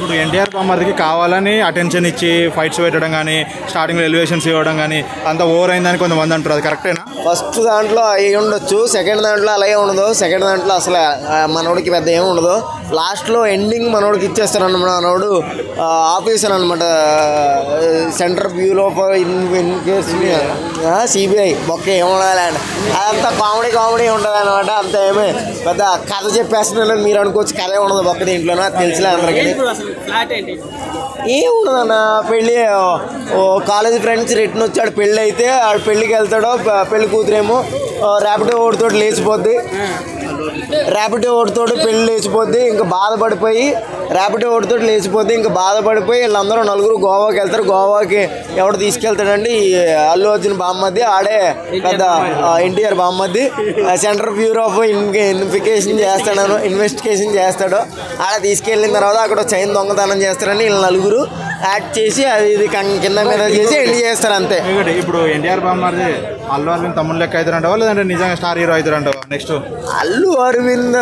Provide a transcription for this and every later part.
ఇప్పుడు ఎన్టీఆర్ బామ్మర్దికి కావాలని అటెన్షన్ ఇచ్చి ఫైట్స్ పెట్టడం కానీ స్టార్టింగ్లో ఎలివేషన్స్ ఇవ్వడం కానీ అంత ఓవర్ అయిందని కొంతమంది అంటారు, అది కరెక్టేనా? ఫస్ట్ దాంట్లో అవి ఉండొచ్చు, సెకండ్ దాంట్లో అలాగే ఉండదు. సెకండ్ దాంట్లో అసలు మనోడికి పెద్ద ఏమి ఉండదు. లాస్ట్లో ఎండింగ్ మనోడికి ఇచ్చేస్తారు అన్నమాట. మనోడు ఆఫీసర్ అనమాట, సెంటర్ బ్యూరో ఫర్ సిబిఐ బొక్క ఏముండాలి. అదంతా కామెడీ ఉంటుంది అనమాట. అంత ఏమే పెద్ద కథ చెప్పేస్తున్నాను మీరు అనుకోవచ్చు, కథ ఉండదు బొక్క దీంట్లోనూ, అది తెలిసిలే అందరికీ. ఏముండదన్న, పెళ్ళి కాలేజ్ ఫ్రెండ్స్ రిటర్న్ వచ్చి ఆడు పెళ్ళి అయితే ఆడు పెళ్ళికి వెళ్తాడో, పెళ్లి కూతురేమో ర్యాపిడో ఓడితోటి లేచిపోద్ది, ర్యాపిడో ఓడితోటి పెళ్ళి లేచిపోద్ది, ఇంకా బాధపడిపోయి ర్యాపిడో ఓడితోటి లేచిపోద్ది, ఇంకా బాధపడిపోయి వీళ్ళందరూ నలుగురు గోవాకి వెళ్తారు. గోవాకి ఎవడు తీసుకెళ్తాడండి, అల్లు అర్జున్ బామ్మద్ది, ఆడే పెద్ద ఎన్టీఆర్ బామ్మద్ది సెంట్రల్ బ్యూరో ఆఫ్ ఇన్వెస్టిగేషన్ చేస్తాడు. ఆడ తీసుకెళ్ళిన తర్వాత అక్కడ చైన్ దొంగతనం చేస్తారని వీళ్ళు నలుగురు యాక్ట్ చేసి అది ఇది కింద మీద చేసి ఎండ్ చేస్తారు అంతే. ఇప్పుడు ఎన్టీఆర్ బామ్మర్ది అల్లు అరవింద్ తమ్ముడు లెక్క అవుతారంటావా లేదంటే నిజంగా స్టార్ హీరో అవుతారంటావా? నెక్స్ట్ అల్లు అరవింద్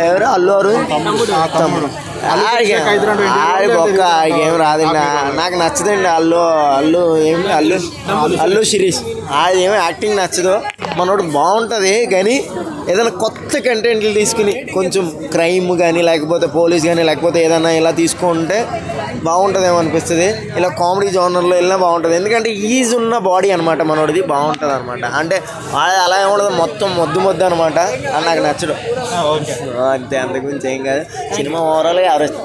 ఎవరు అల్లు అరవింద్ తమ్ముడు ఒక్క ఏం రాదండి, నాకు నచ్చదండి. అల్లు శిరీష్ అది ఏమో యాక్టింగ్ నచ్చదు. మనోడు బాగుంటుంది కానీ ఏదైనా కొత్త కంటెంట్లు తీసుకుని కొంచెం క్రైమ్ కానీ లేకపోతే పోలీస్ కానీ లేకపోతే ఏదైనా ఇలా తీసుకుంటే బాగుంటుందేమో అనిపిస్తుంది. ఇలా కామెడీ జోనర్లో వెళ్ళినా బాగుంటుంది, ఎందుకంటే ఈజ్ ఉన్న బాడీ అనమాట మనోడిది, బాగుంటుంది అనమాట. అంటే అలా ఏముండదు, మొత్తం మొద్దు అనమాట, అది నాకు నచ్చడు అంతే. అంతకుమించి ఏం కాదు. సినిమా ఓవరాల్గా ఎవరేజ్.